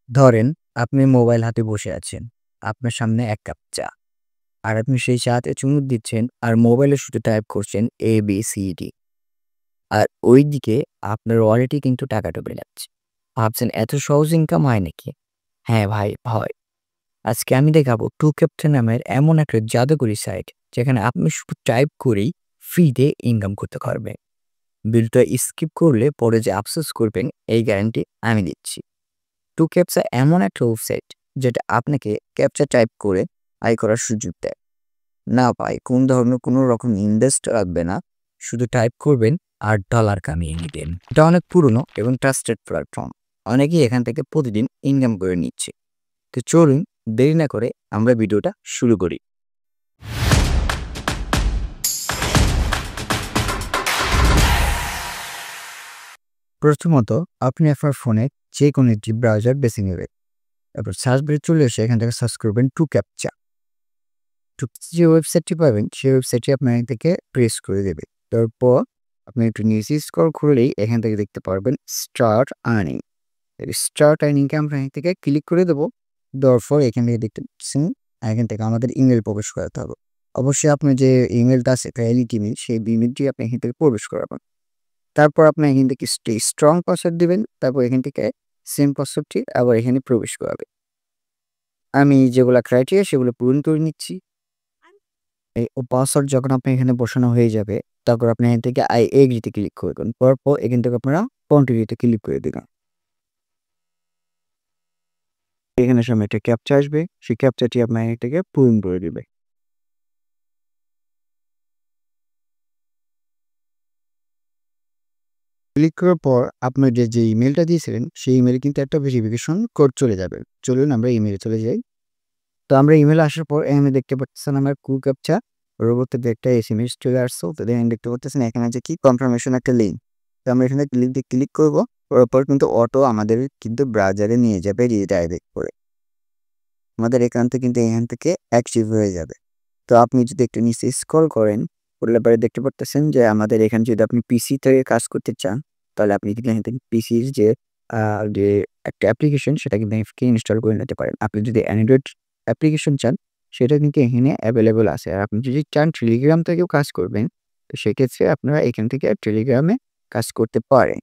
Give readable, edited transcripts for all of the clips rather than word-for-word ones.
ধরেন আপনি মোবাইল হাতে বসে আছেন। আপনার সামনে ১ কাপ চা। আর আপনি সেই চাতে চুমুক দিচ্ছেন আর মোবাইলে শুধু টাইপ করছেন ABCD। আর ওইদিকে আপনার ওয়ালেটে কিন্তু টাকা ঢুকে যাচ্ছে। ভাবছেন এত সহজ ইনকাম হয় নাকি? হ্যাঁ ভাই, হয়। আজকে আমি দেখাবো 2Captain নামের এমন একটা জাদুকরি সাইট যেখানে আপনি শুধু টাইপ করেই ফ্রিতে ইনকাম করতে পারবেন। ভিডিওটা স্কিপ করলে পরে যে আফসোস করবেন এই গ্যারান্টি আমি দিচ্ছি। 2Captcha এমন একটা ওয়েবসাইট যেটা আপনাকে ক্যাপচা টাইপ করে আয় করার সুযোগ দেয়। না ভাই, কোন ধরনের কোনো রকম ইনভেস্ট লাগবে না। শুধু টাইপ করবেন আর ডলার কামিয়ে নিবেন। এটা অনেক পুরনো এবং ট্রাস্টেড প্ল্যাটফর্ম। অনেকেই এখান থেকে প্রতিদিন ইনকাম করে নিচ্ছে। তো চলুন দেরি না করে আমরা ভিডিওটা শুরু করি। প্রথমত আপনি আপনার ফোনে যে কোনো একটি ব্রাউজার বেছে নেবেন। তারপর সার্চ বারে চলে এসে এখান থেকে সার্চ করবেন 2Captcha। যে ওয়েবসাইটটি পাবেন সেই ওয়েবসাইটটি আপনার এখান থেকে প্রেস করে দেবে। তারপর আপনি একটু নিচে স্ক্রল করলেই এখান থেকে দেখতে পারবেন স্টার্ট আর্নিং। এই স্টার্ট আর্নিংকে আমরা এখান থেকে ক্লিক করে দেবো। দেওয়ার পর এখান থেকে দেখতে পাচ্ছেন এখান থেকে আমাদের ইমেল প্রবেশ করাতে হবে। অবশ্যই আপনার যে ইমেলটা আছে ভ্যালিড ইমেল, সেই ইমেলটি আপনি এখান থেকে প্রবেশ করাবেন। তারপর আপনি এখান থেকে স্ট্রং পাসওয়ার্ড দিবেন। তারপর এখান থেকে সেম পাসওয়ার্ডটি আবার এখানে প্রবেশ করাবেন। আমি যেগুলা ক্রাইটেরিয়া সেগুলো পূরণ করে নিচ্ছি। পাসওয়ার্ড যখন আপনার এখানে বসানো হয়ে যাবে, তারপর আপনি এখান থেকে আই এগ্রি তে ক্লিক করবেন। করার পর এখান থেকে আপনারা কন্টিনিউ তে ক্লিক করে দিবেন। এখানে সামনে একটা ক্যাপচা আসবে, সেই ক্যাপচাটি আপনার এখান থেকে পূরণ করে দিবে। ক্লিক করার পর আপনার যে ইমেলটা দিয়েছিলেন, সেই ইমেইলে কিন্তু একটা ভেরিফিকেশন কোড চলে যাবে। চলুন আমরা ইমেইলে চলে যাই। তো আমরা ইমেইলে আসার পর এখানে দেখতে পাচ্ছেন আমার ক্যাপচা রোবট থেকে একটা এসএমএস চলে আসছে। তো দেখেন দেখতে পাচ্ছেন এখানে আছে কি কনফার্মেশন একটা লিঙ্ক। তো আমরা এখানে ক্লিক করব। করার পর কিন্তু অটো আমাদের কিন্তু ব্রাউজারে নিয়ে যাবে রিডাইরেক্ট করে। আমাদের অ্যাকাউন্টে কিন্তু এখান থেকে অ্যাক্টিভ হয়ে যাবে। তো আপনি যদি একটু নিচে স্ক্রল করেন, করলে পরে দেখতে পারতেছেন যে আমাদের এখানে যদি আপনি পিসি থেকে কাজ করতে চান, তাহলে আপনি কিন্তু এখান থেকে পিসির যে একটা অ্যাপ্লিকেশন সেটা কিন্তু ইনস্টল করে নিতে পারেন। আপনি যদি অ্যান্ড্রয়েড অ্যাপ্লিকেশন চান, সেটা কিন্তু এখানে অ্যাভেলেবল আছে। আর আপনি যদি চান টেলিগ্রাম থেকেও কাজ করবেন, তো সেক্ষেত্রে আপনারা এখান থেকে টেলিগ্রামে কাজ করতে পারেন।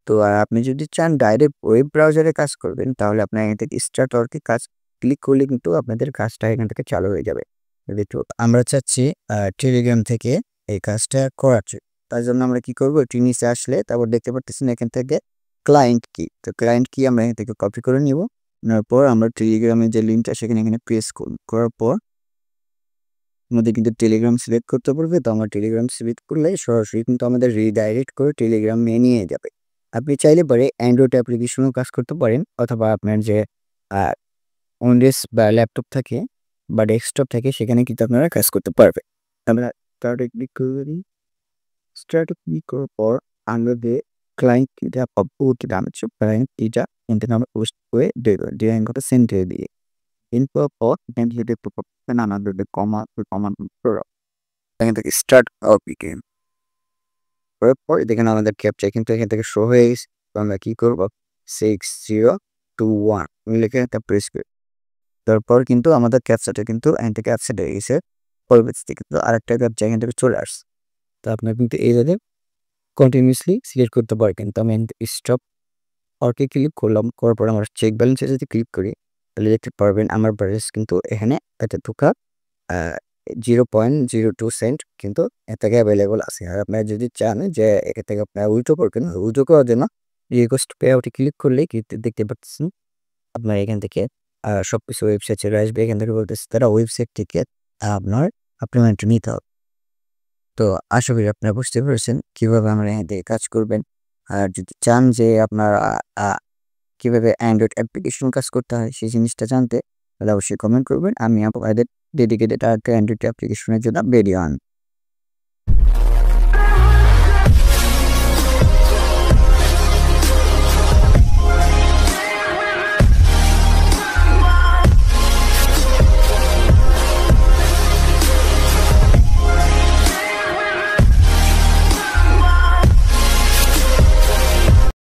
তো আর আপনি যদি চান ডাইরেক্ট ওয়েব ব্রাউজারে কাজ করবেন, তাহলে আপনার এখান থেকে স্টার্ট ওয়ার্কে কাজ ক্লিক করলে কিন্তু আপনাদের কাজটা এখান থেকে চালু হয়ে যাবে। কিন্তু আমরা চাচ্ছি টেলিগ্রাম থেকে এই কাজটা করার জন্য। তার জন্য আমরা কি করব? একটু নিচে আসলে তারপর দেখতে পারতেছেন এখান থেকে ক্লায়েন্ট কি। তো ক্লায়েন্ট কি আমরা এখান থেকে কপি করে নিব। নেওয়ার পর আমরা টেলিগ্রামের যে লিঙ্কটা সেখানে এখানে প্রেস করব। করার পর আমাদের কিন্তু টেলিগ্রাম সিলেক্ট করতে পারবে। তো আমরা টেলিগ্রাম সিলেক্ট করলে সরাসরি কিন্তু আমাদের রিডাইরেক্ট করে টেলিগ্রামে নিয়ে যাবে। আপনি চাইলে পরে অ্যান্ড্রয়েড অ্যাপ্লিকেশনেও কাজ করতে পারেন, অথবা আপনার যে আ উইন্ডোজ বা ল্যাপটপ থাকে বা ডেস্কটপ থাকে সেখানে কিন্তু আপনারা কাজ করতে পারবেন। আমরা স্টার্টে ক্লিক করে দিই। স্টার্টে ক্লিক করার পর আমরা যে ক্লায়েন্ট কিটা পাবো, নাম হচ্ছে ক্লায়েন্ট কিটা এখান থেকে আমরা পোস্ট করে দেব। দিয়ে আমরা সেন্ড করে দিই। এরপর এখান থেকে দেখতে পাচ্ছেন আমাদের যে কমা এখান থেকে স্টার্ট গেম। করার পর দেখেন আমাদের ক্যাপচা কিন্তু এখান থেকে শো হয়ে গেছে। তো আমরা কি করব? 6021 লিখে একটা প্রেস করি। তারপর কিন্তু আমাদের ক্যাপচাটা কিন্তু এখান থেকে অ্যাপসেট হয়ে গেছে। পরবর্তীতে কিন্তু আরেকটা ক্যাপচা এখান থেকে চলে আসছে। তো আপনার কিন্তু এইভাবে কন্টিনিউয়াসলি সিলেক্ট করতে পারবেন। তো আমি স্টপ অরকে ক্লিক করলাম। করার পর আমরা চেক ব্যালেন্সে যদি ক্লিক করি, তাহলে দেখতে পারবেন আমার ব্যালেন্স কিন্তু এখানে একটা ঢোকা আ 0.02 সেন্ট কিন্তু এর থেকে এভেইলেবল আছে। আর আপনারা যদি চান যে এখান থেকে আপনারা উইথড্র করবেন, উইথড্র করার জন্য রিকোয়েস্ট পে আউট এ ক্লিক করলেই কিন্তু দেখতে পাচ্ছেন আপনার এখান থেকে সবকিছু ওয়েবসাইট চলে আসবে। এখান থেকে বলতেছে তারা ওয়েবসাইট থেকে আপনার পেমেন্ট নিতে হবে। তো আশা করি আপনারা বুঝতে পেরেছেন কিভাবে আমরা এখান থেকে কাজ করবেন। আর যদি চান যে আপনার আ কিভাবে অ্যান্ড্রয়েড অ্যাপ্লিকেশন কাজ করতে হয় সেই জিনিসটা জানতে, তাহলে অবশ্যই কমেন্ট করবেন। আমি আপনাদের ডেডিকেটেড আরেকটা অ্যান্ড্রয়েড অ্যাপ্লিকেশনের জন্য ভিডিও আনবো।